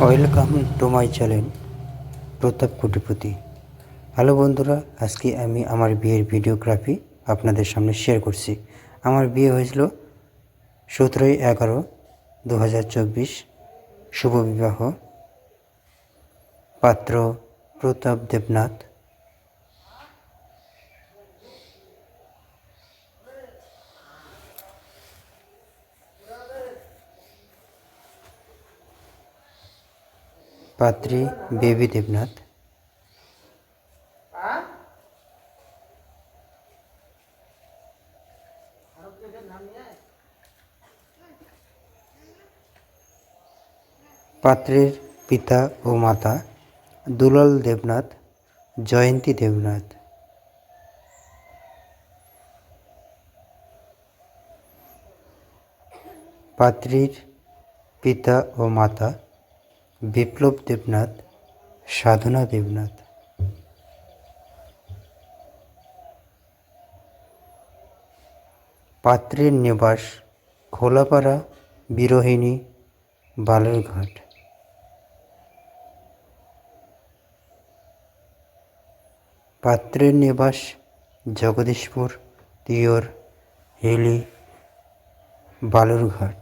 Welcome to my channel প্রতাপ কোটিপতি। Hello বন্ধুরা, আজকে আমি আমার বিয়ের ভিডিওগ্রাফি আপনাদের সামনে শেয়ার করছি। আমার বিয়ে হয়েছিল 17/11/2024। শুভ বিবাহ। পাত্র প্রতাপ দেবনাথ। পাত্রী বেবি দেবনাথ। পাত্রের পিতা ও মাতা দুলাল দেবনাথ, জয়ন্তী দেবনাথ। পাত্রীর পিতা ও মাতা বিপ্লব দেবনাথ, সাধনা দেবনাথ। পাত্রের নিবাস খোলাপাড়া, বিরোহিণী, বালুরঘাট। পাত্রের নিবাস জগদীশপুর, তিয়র, হিলি, বালুরঘাট।